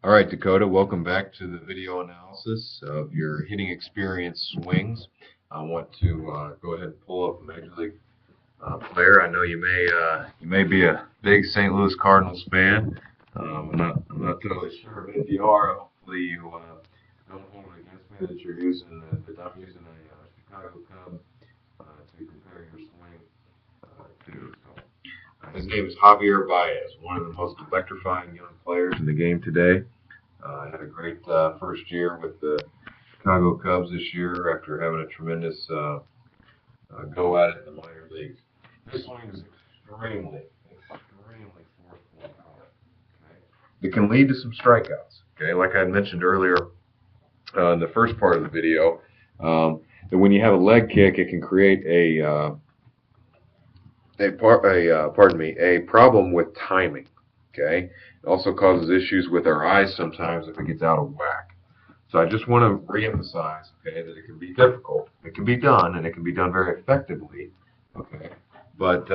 All right, Dakota, welcome back to the video analysis of your hitting experience swings. I want to go ahead and pull up a Major League player. I know you may be a big St. Louis Cardinals fan. I'm not totally sure, but if you are, hopefully you don't hold it against me that you're using that I'm using a Chicago Cub to compare your swing to. His name is Javier Baez, one of the most electrifying young players in the game today. Had a great first year with the Chicago Cubs this year after having a tremendous go at it in the minor leagues. This swing is extremely forceful and powerful. Okay? It can lead to some strikeouts. Okay, like I mentioned earlier in the first part of the video, that when you have a leg kick, it can create a problem with timing. Okay, it also causes issues with our eyes sometimes if it gets out of whack. So I just want to reemphasize, okay, that it can be difficult, it can be done, and it can be done very effectively. Okay, but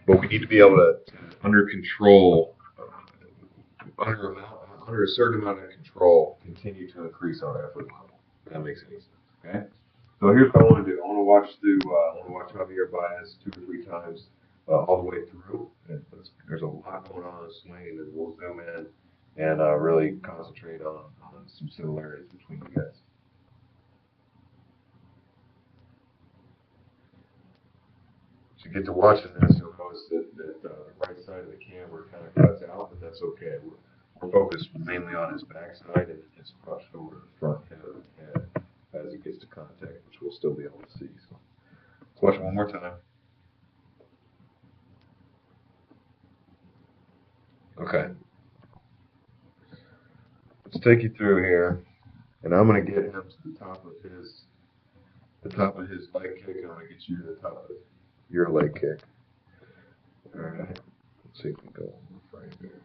we need to be able to under control, under a certain amount of control, continue to increase our effort level. If that makes any sense. Okay. So here's what I want to do. I want to watch Javier Baez 2 or 3 times all the way through. There's a lot going on in the swing, and then we'll zoom in and really concentrate on some similarities between you guys. As you get to watching this, you'll notice that the right side of the camera kind of cuts out, but that's okay. We're focused mainly on his backside and his front shoulder, front head of the head as he gets to contact, which we'll still be able to see. So let's watch one more time. Okay. Let's take you through here, and I'm going to get him to the top of his leg kick, and I'm going to get you to the top of your leg kick. All right. Let's see if we can go right here.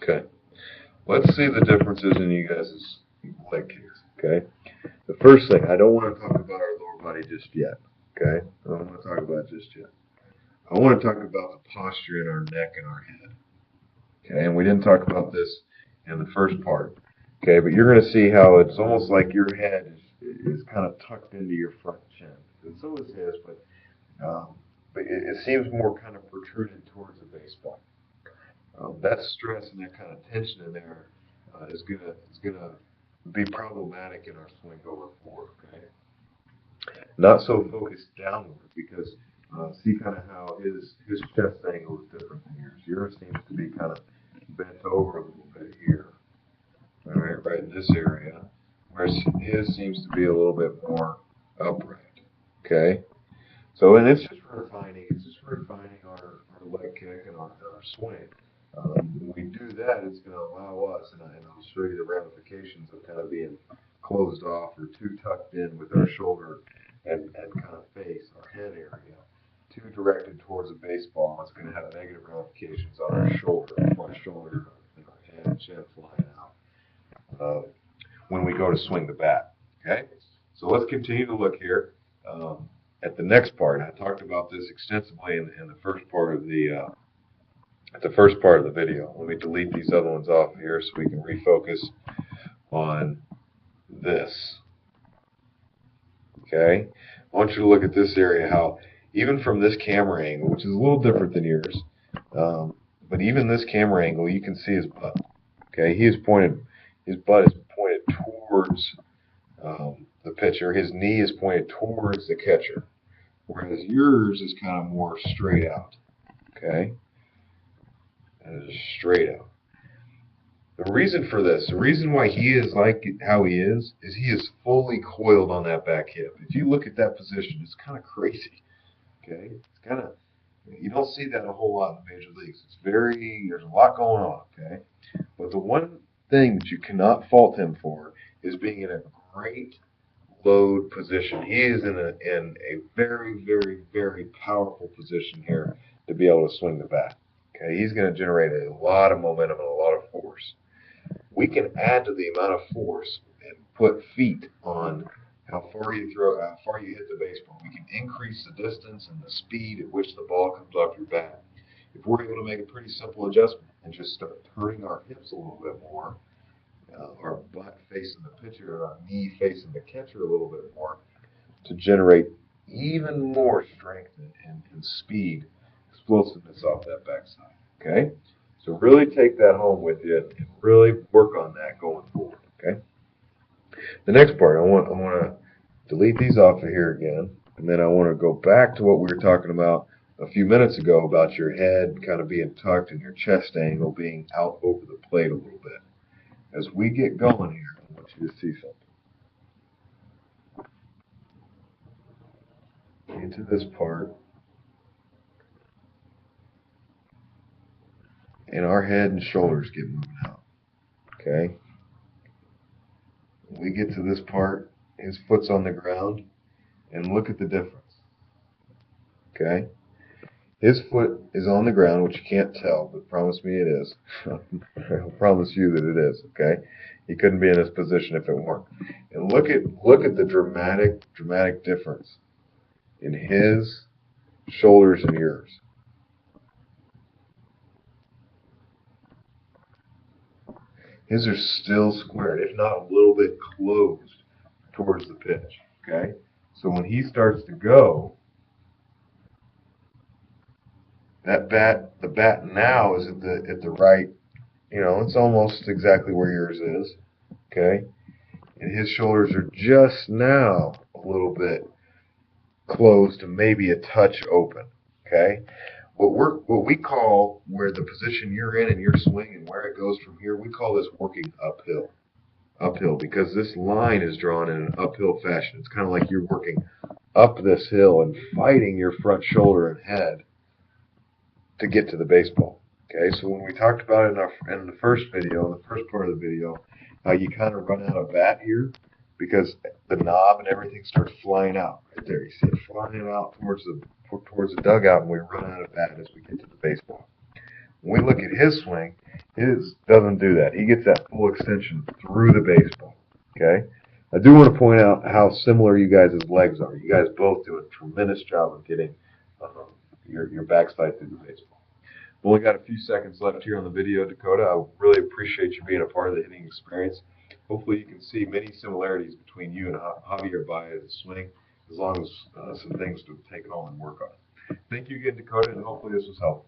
Okay. Let's see the differences in you guys' leg kicks. Okay. The first thing, I don't want to talk about our lower body just yet. Okay. I don't want to talk about it just yet. I want to talk about the posture in our neck and our head. Okay. And we didn't talk about this in the first part. Okay. But you're going to see how it's almost like your head is kind of tucked into your front chin. And so is his, but it seems more kind of protruded towards the baseball. That stress and that kind of tension in there is gonna be problematic in our swing going forward. Okay, not so focused downward because see kind of how his chest angle is different than yours. Yours seems to be kind of bent over a little bit here. All right in this area, whereas his seems to be a little bit more upright. Okay, so and it's just refining. It's just refining our leg kick and our swing. When we do that, it's going to allow us, and I'll show you the ramifications of kind of being closed off or too tucked in with our shoulder and kind of face, our head area, too directed towards the baseball. It's going to have negative ramifications on our shoulder, front shoulder, and our head and chin flying out when we go to swing the bat. Okay, so let's continue to look here at the next part. I talked about this extensively in the first part of the video. Let me delete these other ones off here so we can refocus on this. Okay? I want you to look at this area, how even from this camera angle, which is a little different than yours, but even this camera angle, you can see his butt. Okay? His butt is pointed towards the pitcher. His knee is pointed towards the catcher, whereas yours is kind of more straight out. Okay? And just straight out. The reason for this, the reason why he is like how he is he is fully coiled on that back hip. If you look at that position, it's kind of crazy. Okay, it's kind of, you don't see that a whole lot in the major leagues. There's a lot going on. Okay, but the one thing that you cannot fault him for is being in a great load position. He is in a very, very, very powerful position here to be able to swing the bat. Okay, he's going to generate a lot of momentum and a lot of force. we can add to the amount of force and put feet on how far you throw, how far you hit the baseball. We can increase the distance and the speed at which the ball comes off your bat. If we're able to make a pretty simple adjustment and just start turning our hips a little bit more, our butt facing the pitcher, our knee facing the catcher a little bit more, to generate even more strength and speed, explosiveness off that backside. Okay? So really take that home with you and really work on that going forward. Okay? The next part, I want to delete these off of here again, and then I want to go back to what we were talking about a few minutes ago about your head kind of being tucked and your chest angle being out over the plate a little bit. As we get going here, I want you to see something. Into this part, and our head and shoulders get moving out. Okay? When we get to this part, his foot's on the ground, and look at the difference. Okay? His foot is on the ground, which you can't tell, but promise me it is. I'll promise you that it is, okay? He couldn't be in this position if it weren't. And look at the dramatic difference in his shoulders and yours. His are still squared, if not a little bit closed towards the pitch, okay? So when he starts to go, the bat now is at the right, it's almost exactly where yours is, okay? And his shoulders are just now a little bit closed and maybe a touch open, okay? What we call where the position you're in your swing and where it goes from here, we call this working uphill. Uphill, because this line is drawn in an uphill fashion. It's kind of like you're working up this hill and fighting your front shoulder and head to get to the baseball. Okay, so when we talked about it in the first video, the first part of the video, how you kind of run out of bat here because the knob and everything starts flying out right there. You see it flying out towards the dugout, and we run out of bat as we get to the baseball. When we look at his swing, his doesn't do that. He gets that full extension through the baseball. Okay, I do want to point out how similar you guys' legs are. You guys both do a tremendous job of getting your backside through the baseball. We've only got a few seconds left here on the video, Dakota. I really appreciate you being a part of the hitting experience. Hopefully you can see many similarities between you and Javier Baez's swing, as long as some things to take home and work on. Thank you again, Dakota, and hopefully this was helpful.